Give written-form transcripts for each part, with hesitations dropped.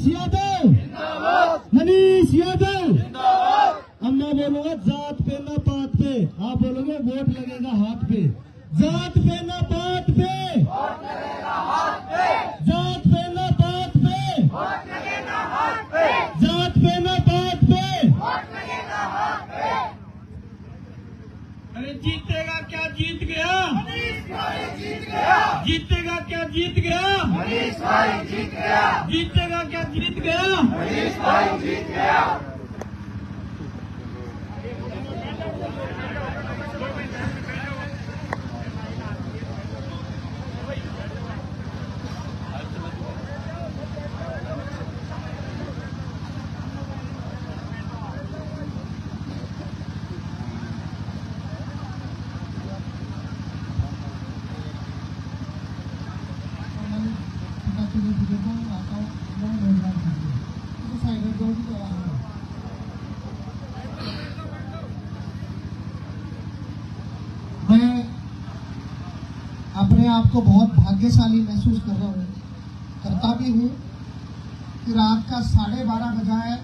यादव, मनीष यादव। अब मैं बोलूंगा जात पे ना पात पे, आप बोलोगे वोट लगेगा हाथ पे। जात पे ना पात पे, जात पे ना पात पे, जात पे ना पात पे। अरे जीतेगा क्या जीत गया, जीतेगा क्या जीत गया, जीतेगा क्या जीत गया। मैं अपने आप को बहुत भाग्यशाली महसूस कर रहा हूँ, करता भी हूँ कि रात का 12:30 बजा है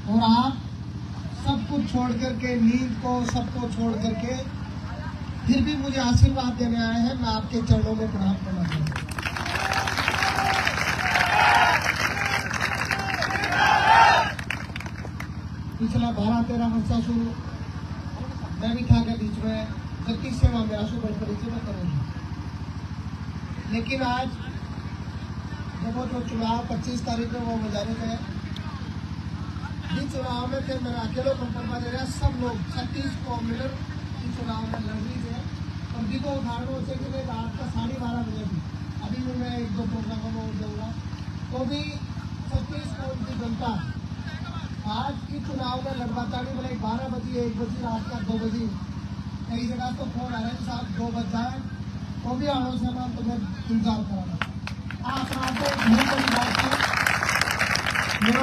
और आप सब कुछ छोड़ करके, नींद को सबको छोड़ करके फिर भी मुझे आशीर्वाद देने आए हैं। मैं आपके चरणों में प्रणाम करना चाहूँ। पिछला 12-13 वर्षा शुरू मैं भी था के बीच में जबकि सेवा में आशु बल परिचय में करूंगी, लेकिन आज जब वो जो चुनाव 25 तारीख में वो बजाने गए, इस चुनाव में फिर मेरा अकेले कंपनी दे रहा, सब लोग 36 को मिलकर इस चुनाव में लड़ रही थे। और भी को उदाहरणों से कि रात का 12:30 बजे भी अभी भी मैं 1-2 प्रोग्रामों में जाऊँगा, तो भी 36 करोड़ की जनता आज की चुनाव में लड़वाता नहीं। बोले 12 बजे, 1 बजे, रात का 2 बजे, कई जगह तो फोन आ रहे हैं साहब 2 बज जाए तो भी आड़ों से मैं तुम्हें इंतजार कराना। आप आपको बहुत बड़ी बात है, मेरा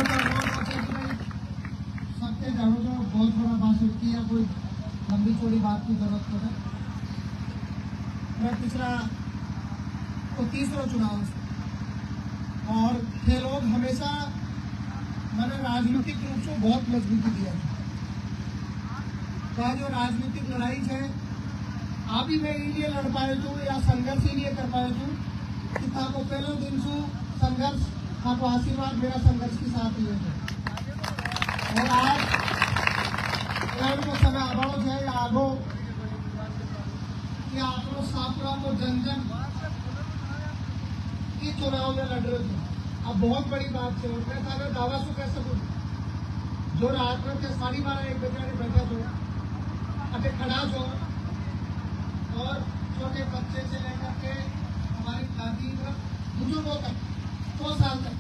सबके जानो जो बहुत बड़ा भाषण की या कोई लंबी चौड़ी बात की जरूरत नहीं है। मैं तीसरा चुनाव और ये लोग हमेशा मैंने राजनीतिक रूप से बहुत मजबूती दिया था। जो राजनीतिक लड़ाई है अभी मैं इसलिए लड़ पाए तू या संघर्ष इसलिए कर पाए तू कि था को पहले दिन से संघर्ष था को आशीर्वाद मेरा संघर्ष के साथ ही है। और आज को समय आभाव है या आगो कि आप लोग सापुरा को जन जन की चुनाव में लड़ रहे थे। अब बहुत बड़ी बात है, मैं था दावा से कह सकूँ जो रात में 12:30-1 बजे बैठा जो अटे खड़ा जो और छोटे बच्चे से लेकर के हमारी दादी बुजुर्गों तक 2 साल तक,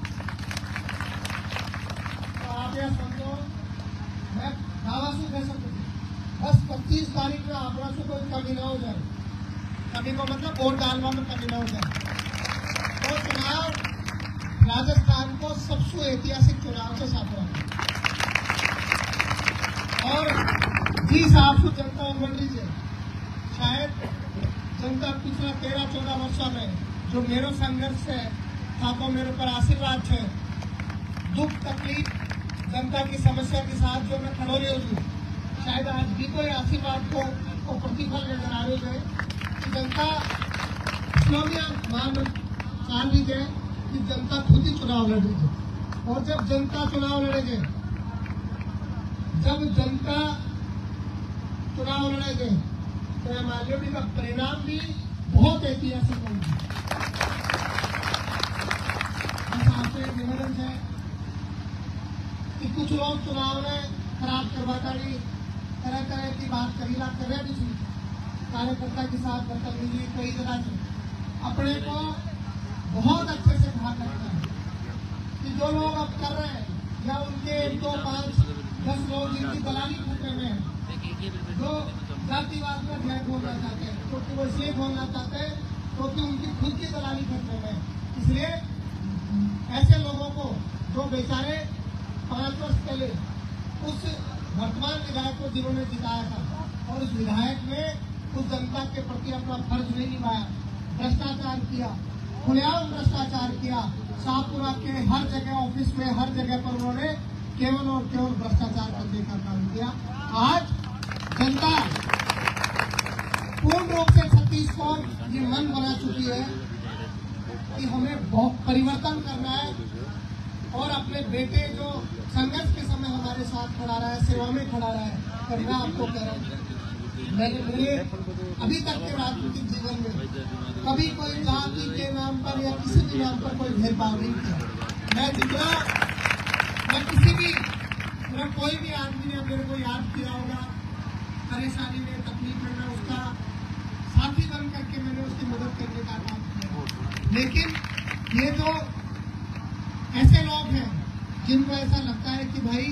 तो आप यह समझो मैं दावा से कह सकूँ बस 25 तारीख में आपरा से कोई कमी ना हो जाए, कमी को मतलब वोट डालवा में कमी ना हो जाए। तो चुनाव राजस्थान को सबसे ऐतिहासिक चुनाव से साथ रहा और जिस आपको जनता उमड़ रही है, शायद जनता पिछला 13-14 वर्षों में जो मेरो संघर्ष है आपको मेरे पर आशीर्वाद है, दुख तकलीफ जनता की समस्या के साथ जो मैं खड़ो रही हूँ, शायद आज भी कोई आशीर्वाद को प्रतिफल नजर आ रही है कि जनता मान रही है कि जनता खुद ही चुनाव लड़ रही है। और जब जनता चुनाव लड़ेगे, जब जनता चुनाव लड़ेगे तो माल्योडी का परिणाम भी बहुत ऐतिहासिक होगी। आपसे निवेदन है कि कुछ लोग चुनाव में खराब करवाकारी तरह तरह की बात करीला कर रहे भी थी, कार्यकर्ता के साथ बदतमीजी कई जगह से अपने को बहुत अच्छे से ध्यान रखना है कि जो लोग अब कर रहे हैं या उनके 1, 2, 5, 10 लोग जिनकी दलाली खतरे में है, जो जातिवाद में ध्यान बोलना चाहते हैं, क्योंकि वो इसलिए बोलना चाहते हैं क्योंकि उनकी खुद की दलाली खतरे में है। इसलिए ऐसे लोगों को जो बेचारे 5 वर्ष पहले उस वर्तमान विधायक को जिन्होंने जिताया था और उस विधायक ने उस जनता के प्रति अपना फर्ज नहीं निभाया, भ्रष्टाचार किया, खुलेआम भ्रष्टाचार किया, शाहपुरा के हर जगह ऑफिस में हर जगह पर उन्होंने केवल और केवल भ्रष्टाचार करने का काम किया। आज जनता पूर्ण रूप से छत्तीस को ये मन बना चुकी है कि हमें बहुत परिवर्तन करना है और अपने बेटे जो संघर्ष के समय हमारे साथ खड़ा रहा है, सेवा में खड़ा रहा है। और मैं आपको कह रहा हूँ, मैंने मेरे अभी तक के राजनीतिक जीवन में कभी कोई जाति के नाम पर या किसी भी नाम पर कोई भेदभाव नहीं किया। मैं जितना किसी भी मेरा कोई भी आदमी ने मेरे को याद किया होगा, परेशानी में तकलीफ में, मैं उसका साथी बन करके मैंने उसकी मदद करने का काम किया। लेकिन ये जो ऐसे लोग हैं जिनको ऐसा लगता है कि भाई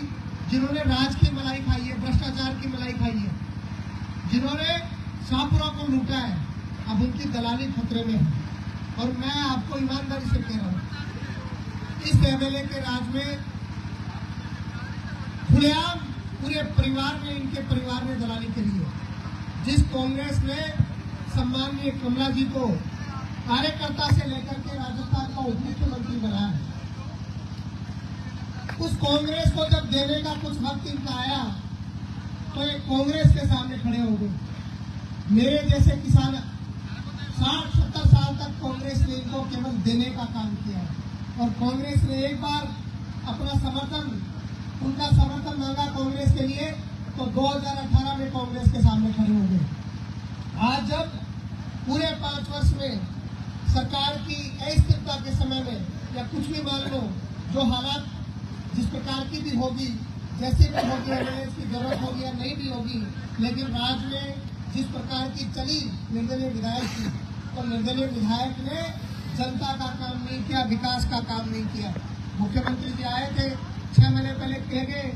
जिन्होंने राज की मलाई खाई है, भ्रष्टाचार की मलाई खाई है, जिन्होंने शाहपुरा को लूटा है, अब उनकी दलाली खतरे में है। और मैं आपको ईमानदारी से कह रहा हूँ, इस एमएलए के राज में खुलेआम पूरे परिवार ने, इनके परिवार ने दलाली करी है। जिस कांग्रेस ने सम्माननीय कमला जी को कार्यकर्ता से लेकर के राजस्थान का उप मुख्यमंत्री बनाया है, उस कांग्रेस को जब देने का कुछ वक्त इनका आया तो एक कांग्रेस के सामने खड़े हो गए। मेरे जैसे किसान 60-70 साल तक कांग्रेस ने इनको केवल देने का काम किया है। और कांग्रेस ने एक बार अपना समर्थन, उनका समर्थन मांगा कांग्रेस के लिए, तो 2018 में कांग्रेस के सामने खड़े हो गए। आज जब पूरे 5 वर्ष में सरकार की अस्थिरता के समय में या कुछ भी मान लो, जो हालात जिस प्रकार की भी होगी, जैसे भी होगी, एम्बुलेंस की जरूरत होगी या नहीं भी होगी, लेकिन राज्य में जिस प्रकार की चली निर्दलीय विधायक की, तो निर्दलीय विधायक ने जनता का काम नहीं किया, विकास का काम नहीं किया। मुख्यमंत्री जी आए थे 6 महीने पहले, कह गए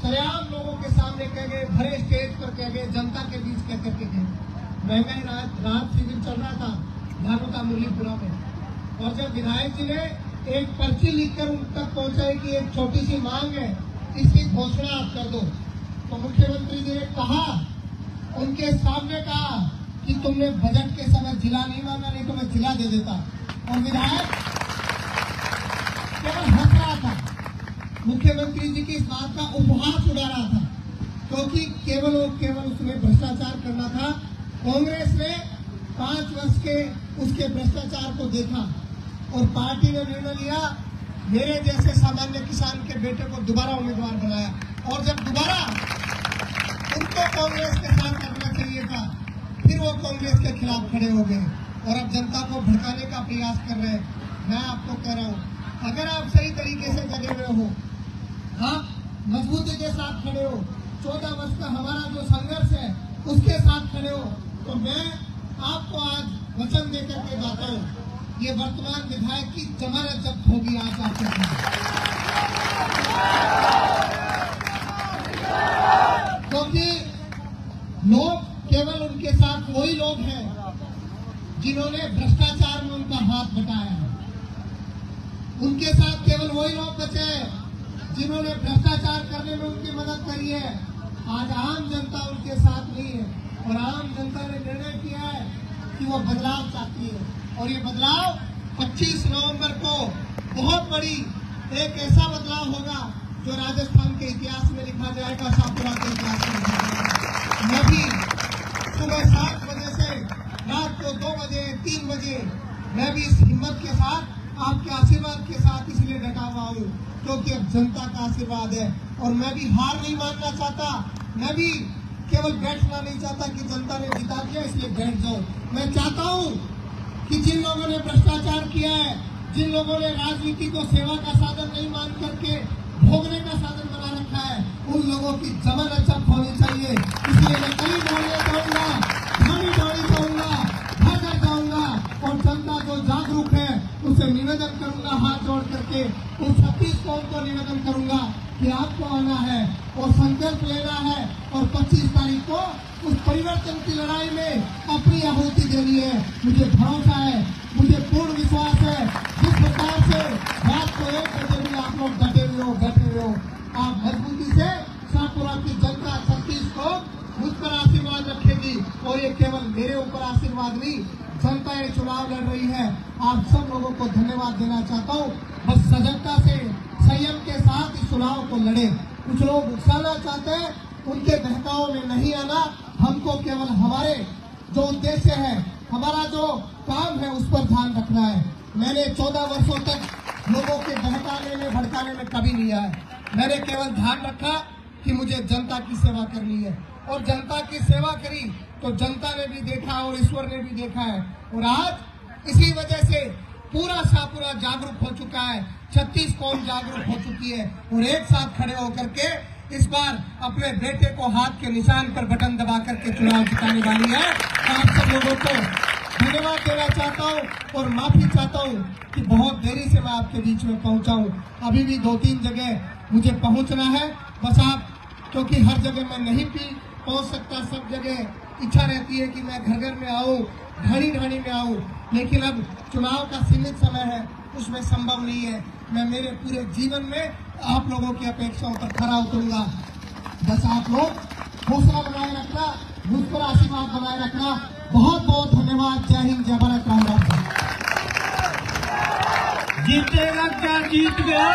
सरेआम लोगों के सामने, कह गए भरे स्टेज पर, कह गए जनता के बीच कह करके गए। महंगाई राहत शिविर चल रहा था धानुका मुरलीपुरा में, और जब विधायक जी ने एक पर्ची लिखकर उन तक पहुंचाई कि एक छोटी सी मांग है, इसकी घोषणा आप कर दो, तो मुख्यमंत्री जी ने कहा, उनके सामने कहा कि तुमने बजट के समय जिला नहीं मांगा, नहीं तो मैं जिला दे देता। और विधायक केवल हंस रहा था, मुख्यमंत्री जी की इस बात का उपहास उड़ा रहा था, क्योंकि केवल और केवल उसमें भ्रष्टाचार करना था। कांग्रेस ने 5 वर्ष के उसके भ्रष्टाचार को देखा और पार्टी ने निर्णय लिया, मेरे जैसे सामान्य किसान के बेटे को दोबारा उम्मीदवार बनाया। और जब दोबारा उनको कांग्रेस के साथ करना चाहिए था, फिर वो कांग्रेस के खिलाफ खड़े हो गए और अब जनता को भड़काने का प्रयास कर रहे हैं। मैं आपको कह रहा हूँ, अगर आप सही तरीके से जगे हुए हो, आप मजबूती के साथ खड़े हो, 14 वर्ष का हमारा जो संघर्ष है उसके साथ खड़े हो, तो मैं आपको आज वचन देकर के जाता हूँ, ये वर्तमान विधायक की जमानत जब्त होगी आज आपके साथ। क्योंकि लोग केवल उनके साथ वही लोग हैं जिन्होंने भ्रष्टाचार में उनका हाथ बटाया है, उनके साथ केवल वही लोग बचे हैं जिन्होंने भ्रष्टाचार करने में उनकी मदद करी है। आज आम जनता उनके साथ नहीं है और आम जनता ने निर्णय किया है कि वो बदलाव चाहती है, और ये बदलाव 25 नवंबर को बहुत बड़ी एक ऐसा बदलाव होगा जो राजस्थान के इतिहास में लिखा जाएगा, शाहपुरा के इतिहास में लिखा जाएगा। मैं भी सुबह 7 बजे से रात को 2 बजे 3 बजे मैं भी इस हिम्मत के साथ, आपके आशीर्वाद के साथ इसलिए डटा हुआ हूँ क्योंकि अब जनता का आशीर्वाद है। और मैं भी हार नहीं मानना चाहता, मैं भी केवल बैठना नहीं चाहता कि जनता ने जिता दिया इसलिए बैठ जाओ। मैं चाहता हूँ कि जिन लोगों ने भ्रष्टाचार किया है, जिन लोगों ने राजनीति को सेवा का साधन नहीं मान करके भोगने का साधन बना रखा है, उन लोगों की जमानत जब्त होनी चाहिए। इसलिए मैं कई दौड़ियां जाऊंगा, थानी दौड़ी जाऊंगा, घर घर जाऊंगा और जनता जो जागरूक है उसे निवेदन करूंगा, हाथ जोड़ करके उन 36 कौम को निवेदन करूंगा कि आपको आना है और संकल्प लेना है और 25 तारीख को उस परिवर्तन की लड़ाई में अपनी आहुति देनी है। मुझे भरोसा है, मुझे पूर्ण विश्वास है, जिस प्रकार से रात को 1 बजे भी आप लोग डटे हुए हो, बैठे हुए हो, आप मजबूती से शाहपुरा की जनता 36 को मुझ पर आशीर्वाद रखेगी। और ये केवल मेरे ऊपर आशीर्वाद नहीं, जनता ये चुनाव लड़ रही है आप सब लोगों को धन्यवाद देना चाहता हूँ। बस सजगता से संयम के साथ इस चुनाव को लड़े। कुछ लोग उकसाना चाहते हैं, उनके बहकाव में नहीं आना। हमको केवल हमारे जो उद्देश्य है, हमारा जो काम है, उस पर ध्यान रखना है। मैंने 14 वर्षों तक लोगों के बहकाने में भड़काने में कभी नहीं आया। मैंने केवल ध्यान रखा कि मुझे जनता की सेवा करनी है, और जनता की सेवा करी तो जनता ने भी देखा और ईश्वर ने भी देखा है। और आज इसी वजह से पूरा शाहपुरा जागरूक हो चुका है, 36 कौम जागरूक हो चुकी है, और एक साथ खड़े होकर के इस बार अपने बेटे को हाथ के निशान पर बटन दबा करके चुनाव जिताने वाली है। आप सब लोगों को धन्यवाद देना चाहता हूँ और माफी चाहता हूँ कि बहुत देरी से मैं आपके बीच में पहुंचा हूँ। अभी भी 2-3 जगह मुझे पहुंचना है। बस आप, क्योंकि हर जगह मैं नहीं पहुंच सकता, सब जगह इच्छा रहती है कि मैं घर घर में आऊँ, ढाणी में आऊँ, लेकिन अब चुनाव का सीमित समय है, उसमें संभव नहीं है। मैं मेरे पूरे जीवन में आप लोगों की अपेक्षाओं पर खरा उतरूंगा। बस आप लोग हौसला बनाए रखना, मुझ पर आशीर्वाद बनाए रखना। बहुत बहुत धन्यवाद। जय हिंद, जय भारत, राम राम। जीतेगा क्या? जीत गया।